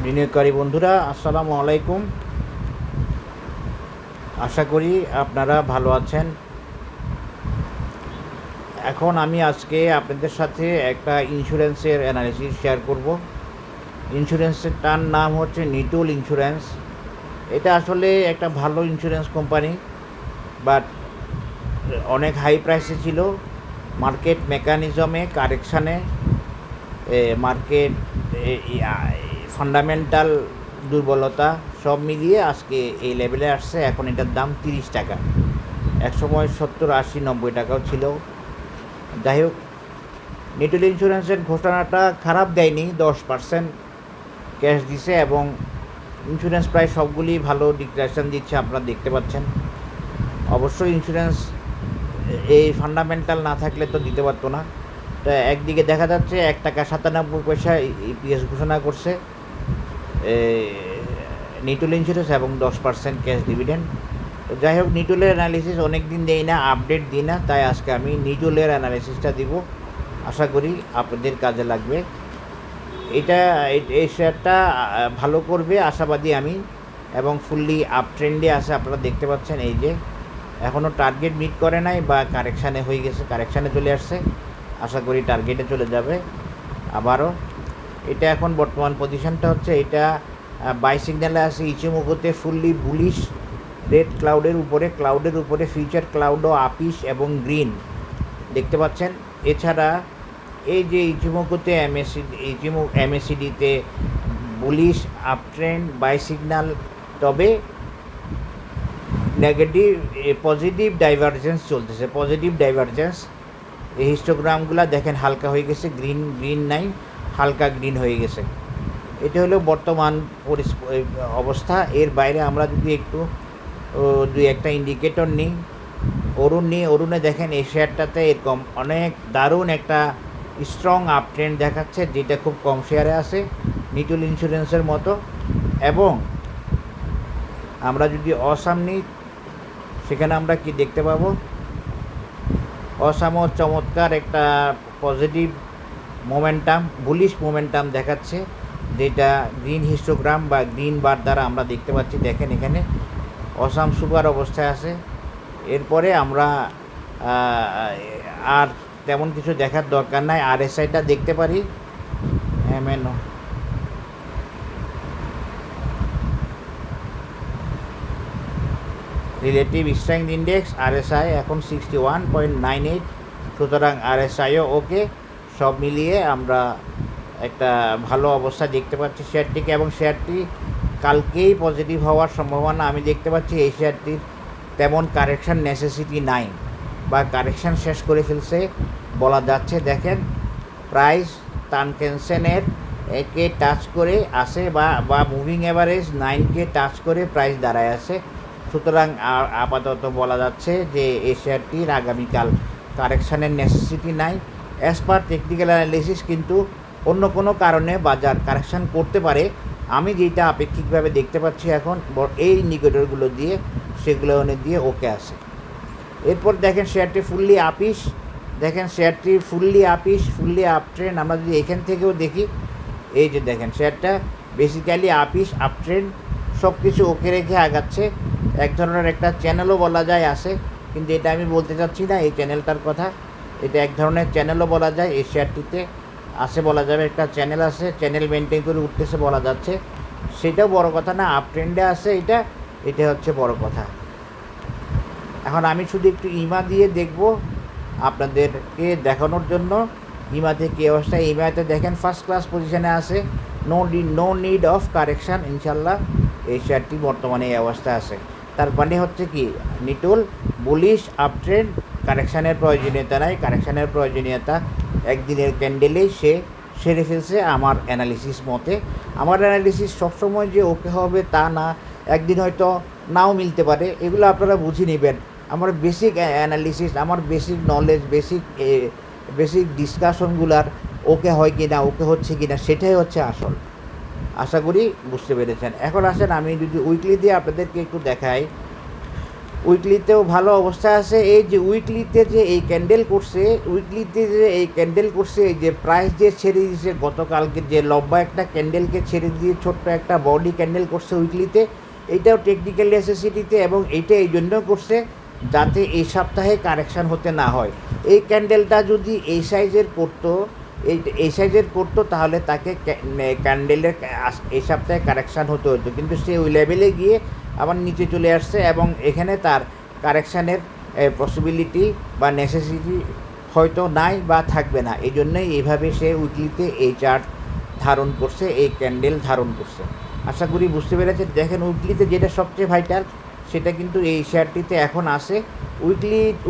বিনিয়োগকারী বন্ধুরা আসসালামু আলাইকুম। আশা করি আপনারা ভালো আছেন। এখন আমি আজকে আপনাদের সাথে একটা ইন্স্যুরেন্সের অ্যানালিসিস শেয়ার করব। ইন্স্যুরেন্সটার নাম হচ্ছে নিটোল ইন্স্যুরেন্স। এটা আসলে একটা ভালো ইন্স্যুরেন্স কোম্পানি, বাট অনেক হাই প্রাইসে ছিল। মার্কেট মেকানিজমে, কারেকশানে, মার্কেট ফান্ডামেন্টাল দুর্বলতা সব মিলিয়ে আজকে এই লেভেলে আসছে। এখন এটার দাম 30 টাকা, একসময় 70, 80, 90 টাকাও ছিল। যাই হোক, নিটোল ইন্স্যুরেন্সের ঘোষণাটা খারাপ দেয়নি, 10% ক্যাশ দিছে এবং ইন্স্যুরেন্স প্রায় সবগুলি ভালো ডিক্লারেশন দিচ্ছে, আপনারা দেখতে পাচ্ছেন। অবশ্যই ইন্স্যুরেন্স এই ফান্ডামেন্টাল না থাকলে তো দিতে পারতো না। তা একদিকে দেখা যাচ্ছে 1 টাকা 97 পয়সা ইপিএস ঘোষণা করছে নিটোল ইন্স্যুরেন্স এবং 10% ক্যাশ ডিভিডেন্ড। তো যাই হোক, নিটোলের অ্যানালিসিস অনেক দিন দেই না, আপডেট দিই না, তাই আজকে আমি নিটোলের অ্যানালিসিসটা দিব। আশা করি আপনাদের কাজে লাগবে। এই শেয়ারটা ভালো করবে আশাবাদী আমি, এবং ফুললি আপ ট্রেন্ডে আছে। আপনারা দেখতে পাচ্ছেন এই যে এখনও টার্গেট মিট করে নাই বা কারেকশানে হয়ে গেছে, কারেকশানে চলে আসছে। আশা করি টার্গেটে চলে যাবে আবারও। এটা এখন বর্তমান পজিশনটা হচ্ছে, এটা বাই সিগন্যালে আছে ইচিমোকোতে ফুললি বুলিশ রেড ক্লাউডের উপরে ফিউচার ক্লাউডও আপিস এবং গ্রিন দেখতে পাচ্ছেন। এছাড়া এই যে ইচিমোকোতে এমএসিডিতে বুলিশ আপট্রেন্ড বাই সিগন্যাল, তবে নেগেটিভ পজিটিভ ডাইভারজেন্স চলতেছে, পজিটিভ ডাইভারজেন্স। এই হিস্টোগ্রামগুলো দেখেন হালকা হয়ে গেছে, গ্রিন নাই, হালকা গ্রিন হয়ে গেছে। এটা হলো বর্তমান অবস্থা। এর বাইরে আমরা যদি একটু দুই একটা ইন্ডিকেটর নিই, অরুণে দেখেন এই শেয়ারটাতে এরকম অনেক দারুণ একটা স্ট্রং আপ ট্রেন্ড দেখাচ্ছে, যেটা খুব কম শেয়ারে আছে নিটোল ইন্স্যুরেন্সের মতো। এবং আমরা যদি অসাম নিই, সেখানে আমরা কি দেখতে পাবো, অসামও চমৎকার একটা পজিটিভ মোমেন্টাম, বুলিশ মোমেন্টাম দেখাচ্ছে, যেটা গ্রিন হিস্টোগ্রাম বা গ্রিন বার দ্বারা আমরা দেখতে পাচ্ছি। দেখেন এখানে অসাম সুপার অবস্থায় আছে। এরপরে আমরা আর তেমন কিছু দেখার দরকার নাই, আরএসআইটা দেখতে পারি। MnO relative strength index RSI এখন 61.98, সুতরাং আরএসআইও ওকে। সব মিলিয়ে আমরা একটা ভালো অবস্থা দেখতে পাচ্ছি শেয়ারটিকে, এবং শেয়ারটি কালকেই পজিটিভ হওয়ার সম্ভাবনা আমি দেখতে পাচ্ছি। এই শেয়ারটির তেমন কারেকশান নেসেসিটি নাই, বা কারেকশান শেষ করে ফেলছে বলা যাচ্ছে। দেখেন প্রাইস তানকেনসেনের একে টাচ করে আসে, বা মুভিং অ্যাভারেজ 9কে টাচ করে প্রাইস দাঁড়ায় আছে। সুতরাং আপাতত বলা যাচ্ছে যে এই শেয়ারটির আগামীকাল কারেকশানের নেসেসিটি নাই অ্যাজ পার টেকনিক্যাল অ্যানালিসিস। কিন্তু অন্য কোনো কারণে বাজার কারেকশান করতে পারে, আমি যেটা আপেক্ষিকভাবে দেখতে পাচ্ছি এখন এই ইন্ডিকেটরগুলো দিয়ে, সেগুলো দিয়ে ওকে আছে। এরপর দেখেন শেয়ারটি ফুললি আপিস, দেখেন শেয়ারটি ফুললি ফুললি আপ ট্রেন্ড। আমরা যদি এখান থেকেও দেখি, এই যে দেখেন শেয়ারটা বেসিক্যালি আপ ট্রেন্ড, সব কিছু ওকে রেখে আগাচ্ছে। এক ধরনের একটা চ্যানেলও বলা যায় আছে, কিন্তু এটা আমি বলতে চাচ্ছি না এই চ্যানেলটার কথা। এটা এক ধরনের চ্যানেলও বলা যায়, এই শেয়ারটিতে আছে বলা যাবে, একটা চ্যানেল আছে, চ্যানেল মেনটেন করে উঠতেছে বলা যাচ্ছে। সেটাও বড় কথা না, আপ ট্রেন্ডে আছে এটা হচ্ছে বড় কথা। এখন আমি শুধু একটু ইমা দিয়ে দেখব আপনাদেরকে দেখানোর জন্য। ইমাতে কী অবস্থা, ইমাতে দেখেন ফার্স্ট ক্লাস পজিশানে আছে, নো নিড অফ কারেকশান। ইনশাল্লাহ এই শেয়ারটি বর্তমানে এই অবস্থায় আছে। তার মানে হচ্ছে কি, নিটোল বুলিশ আপ ট্রেন্ড, কারেকশানের প্রয়োজনীয়তা নাই। কারেকশানের প্রয়োজনীয়তা একদিনের ক্যান্ডেলেই সেরে ফেলছে আমার অ্যানালিসিস মতে। আমার অ্যানালিসিস সবসময় যে ওকে হবে তা না, একদিন হয়তো নাও মিলতে পারে, এগুলো আপনারা বুঝে নেবেন। আমার বেসিক অ্যানালিসিস, আমার বেসিক নলেজ, বেসিক ডিসকাশনগুলার ওকে হয় কি না, ওকে হচ্ছে কি না, সেটাই হচ্ছে আসল। আশা করি বুঝতে পেরেছেন। এখন আসেন আমি যদি উইকলি দিয়ে আপনাদেরকে একটু দেখাই, উইকলিতেও ভালো অবস্থায় আছে। এই যে উইকলিতে যে এই ক্যান্ডেল করছে, উইকলিতে যে এই ক্যান্ডেল করছে, এই যে প্রাইস যে ছেড়ে দিয়েছে গতকালকে, যে লম্বা একটা ক্যান্ডেলকে ছেড়ে দিয়ে ছোট্ট একটা বডি ক্যান্ডেল করছে উইকলিতে, এইটাও টেকনিক্যাল নেসেসিটিতে, এবং এইটা এই জন্য করছে যাতে এই সপ্তাহে কারেকশান হতে না হয়। এই ক্যান্ডেলটা যদি এই সাইজের করতো, এই সাইজের করতো, তাহলে তাকে ক্যান্ডেলের এই সপ্তাহে কারেকশান হতে হতো, কিন্তু সে ওই লেভেলে গিয়ে আবার নিচে চলে আসছে, এবং এখানে তার কারেকশানের পসিবিলিটি বা নেসেসিটি হয়তো নাই বা থাকবে না। এই জন্যই এইভাবে সে উইকলিতে এই চার্ট ধারণ করছে, এই ক্যান্ডেল ধারণ করছে। আশা করি বুঝতে পেরেছে। দেখেন উইকলিতে যেটা সবচেয়ে ভাইটাল, সেটা কিন্তু এই শেয়ারটিতে এখন আসে।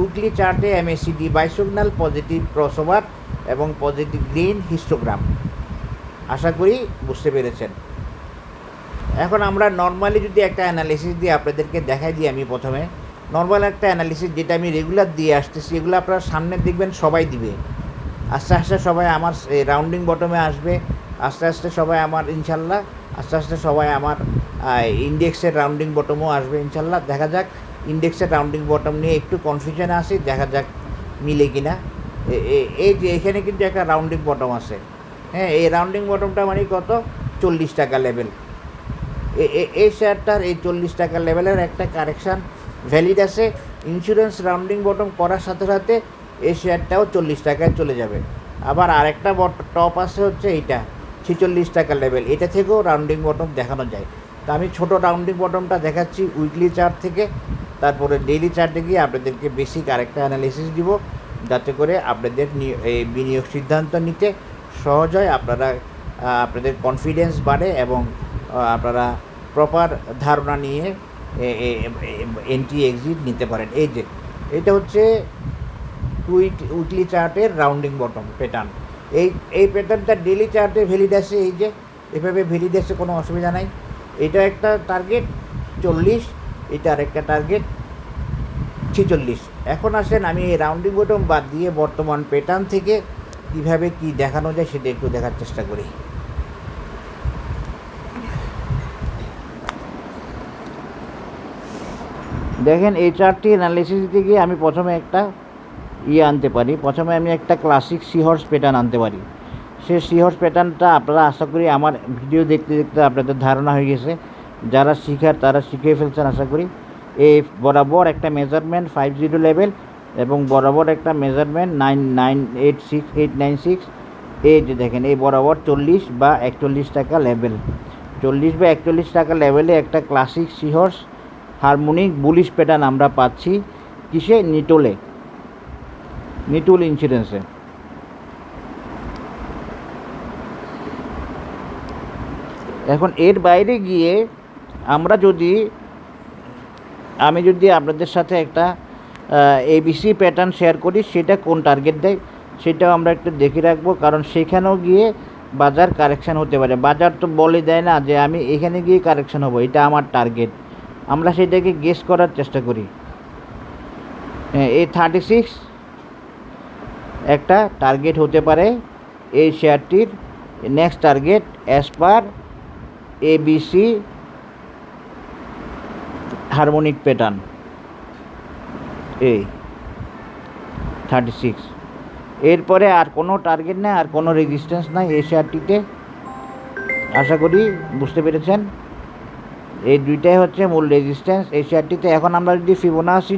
উইকলি চার্টে MACD বাইসিগন্যাল পজিটিভ ক্রসওভার এবং পজিটিভ গ্রিন হিস্টোগ্রাম। আশা করি বুঝতে পেরেছেন। এখন আমরা নর্মালি যদি একটা অ্যানালিসিস দিয়ে আপনাদেরকে দেখাই দিই, আমি প্রথমে নর্মাল একটা অ্যানালিসিস যেটা আমি রেগুলার দিয়ে আসতেছি, এগুলো আপনারা সামনে দেখবেন সবাই দিবে। আস্তে আস্তে সবাই আমার রাউন্ডিং বটমে আসবে, আস্তে আস্তে সবাই আমার ইনশাল্লাহ, আস্তে আস্তে সবাই আমার ইন্ডেক্সের রাউন্ডিং বটমও আসবে ইনশাল্লাহ। দেখা যাক, ইন্ডেক্সের রাউন্ডিং বটম নিয়ে একটু কনফিউশনে আসি, দেখা যাক মিলে কিনা। এই যে এখানে কিন্তু একটা রাউন্ডিং বটম আছে, হ্যাঁ, এই রাউন্ডিং বটমটা মানে কত, 40 টাকা লেভেল। এই শেয়ারটার এই 40 টাকা লেভেলের একটা কারেকশান ভ্যালিড আছে। ইন্স্যুরেন্স রাউন্ডিং বটম করার সাথে সাথে এই শেয়ারটাও 40 টাকায় চলে যাবে। আবার আরেকটা টপ আছে হচ্ছে এইটা 46 টাকা লেভেল, এটা থেকেও রাউন্ডিং বটম দেখানো যায়। তো আমি ছোট রাউন্ডিং বটমটা দেখাচ্ছি উইকলি চার্ট থেকে, তারপরে ডেইলি চার্টে গিয়ে আপনাদেরকে বেসিক আরেকটা অ্যানালিসিস দিব, যাতে করে আপনাদের এই বিনিয়োগ সিদ্ধান্ত নিতে সহজ হয়, আপনাদের কনফিডেন্স বাড়ে, এবং আপনারা প্রপার ধারণা নিয়ে এন্ট্রি এক্সিট নিতে পারেন। এই যে এটা হচ্ছে উইকলি চার্টের রাউন্ডিং বটম প্যাটার্ন। এই প্যাটার্নটা ডেইলি চার্টে ভ্যালিড আছে, এই যে এভাবে ভ্যালিড আছে, কোনো অসুবিধা নাই। এটা একটা টার্গেট 40, এটা আরেকটা টার্গেট 46। এখন আসেন আমি এই রাউন্ডিং বটম বাদ দিয়ে বর্তমান প্যাটার্ন থেকে কীভাবে কী দেখানো যায় সেটা একটু দেখার চেষ্টা করি। দেখেন এই চার্টটি অ্যানালিসিস দিতে গিয়ে আমি প্রথমে একটা আনতে পারি, প্রথমে আমি একটা ক্লাসিক সিহর্স প্যাটার্ন আনতে পারি। সেই সিহর্স প্যাটার্নটা আপনারা আশা করি আমার ভিডিও দেখতে দেখতে আপনাদের ধারণা হয়ে গেছে, যারা শিখার তারা শিখে ফেলছেন আশা করি। এই বরাবর একটা মেজারমেন্ট 50 লেভেল, এবং বরাবর একটা মেজারমেন্ট 896। এই যে দেখেন এই বরাবর 40 বা 41 টাকা লেভেল, 40 বা 41 টাকা লেভেলে একটা classic seahorse harmonic bullish pattern আমরা পাচ্ছি কিসে, নিটুল ইন্স্যুরেন্সে। এখন এর বাইরে গিয়ে আমি যদি আপনাদের সাথে একটা ABC প্যাটার্ন শেয়ার করি, সেটা কোন টার্গেট দেয় সেটাও আমরা একটু দেখে রাখবো, কারণ সেখানেও গিয়ে বাজার কারেকশান হতে পারে। বাজার তো বলে দেয় না যে আমি এখানে গিয়ে কারেকশান হবো, এটা আমার টার্গেট, আমরা সেটাকে গেস করার চেষ্টা করি। এই 36 একটা টার্গেট হতে পারে এই শেয়ারটির next target as per ABC harmonic pattern. এই 36, এরপরে আর কোনো টার্গেট নেই, আর কোনো রেজিস্ট্যান্স নাই এই শেয়ারটিতে। আশা করি বুঝতে পেরেছেন। এই দুইটাই হচ্ছে মূল রেজিস্ট্যান্স এই শেয়ারটিতে। এখন আমরা যদি ফিবোনাচি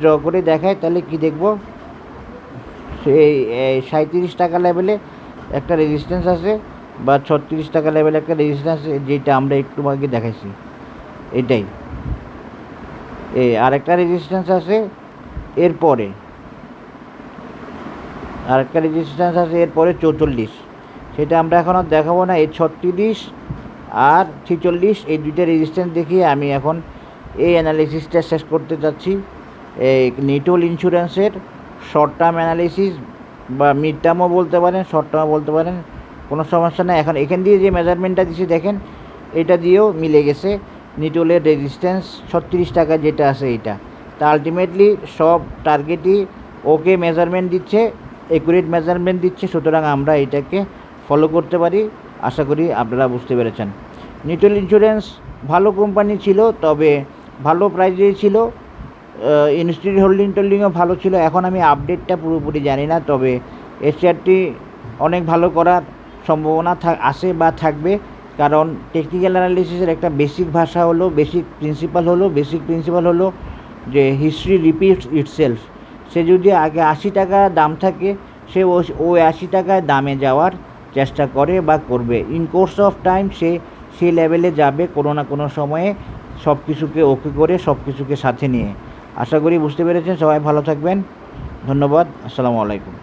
ড্র করে দেখাই, তাহলে কি দেখব, সেই 37 টাকা লেভেলে একটা রেজিস্ট্যান্স আছে, বা 36 টাকা লেভেলে একটা রেজিস্ট্যান্স, যেটা আমরা একটু আগে দেখাইছি, এটাই। আরেকটা রেজিস্ট্যান্স আছে এরপরে, আরেকটা রেজিস্ট্যান্স আছে এরপরে 44, সেটা আমরা এখন আর দেখাবো না। এই 36 আর 46 এই দুইটা রেজিস্ট্যান্স দেখিয়ে আমি এখন এই অ্যানালিসিসটা শেষ করতে চাচ্ছি। এই নিটুল ইন্স্যুরেন্সের শর্ট টার্ম অ্যানালিসিস, বা মিড টার্মও বলতে পারেন, শর্ট টার্মও বলতে পারেন, কোনো সমস্যা নেই। এখন এখান দিয়ে যে মেজারমেন্টটা দিচ্ছি দেখেন, এটা দিয়েও মিলে গেছে নিটুলের রেজিস্ট্যান্স 36 টাকা যেটা আছে এইটা। তা আলটিমেটলি সব টার্গেটই ওকে মেজারমেন্ট দিচ্ছে, অ্যাকুরেট মেজারমেন্ট দিচ্ছে, সুতরাং আমরা এটাকে ফলো করতে পারি। আশা করি আপনারা বুঝতে পেরেছেন। নিটুল ইন্স্যুরেন্স ভালো কোম্পানি ছিল, তবে ভালো প্রাইজেই ছিল, ইনস্টিটিউট হোল্ডিংও ভালো ছিল। এখন আমি আপডেটটা পুরোপুরি জানি না, তবে এই শেয়ারটি অনেক ভালো করার সম্ভাবনা আছে বা থাকবে, কারণ টেকনিক্যাল অ্যানালিসিসের একটা বেসিক প্রিন্সিপাল হলো যে হিস্ট্রি রিপিটস ইটসেলফ। সে যদি আগে 80 টাকা দাম থাকে, সে ওই 80 টাকায় দামে যাওয়ার চেষ্টা করে বা করবে। ইন কোর্স অফ টাইম সে সেই লেভেলে যাবে কোনো না কোনো সময়ে, সব কিছুকে ওকে করে, সব কিছুকে সাথে নিয়ে। আশা করি বুঝতে পেরেছেন। সবাই ভালো থাকবেন। ধন্যবাদ। আসসালামু আলাইকুম।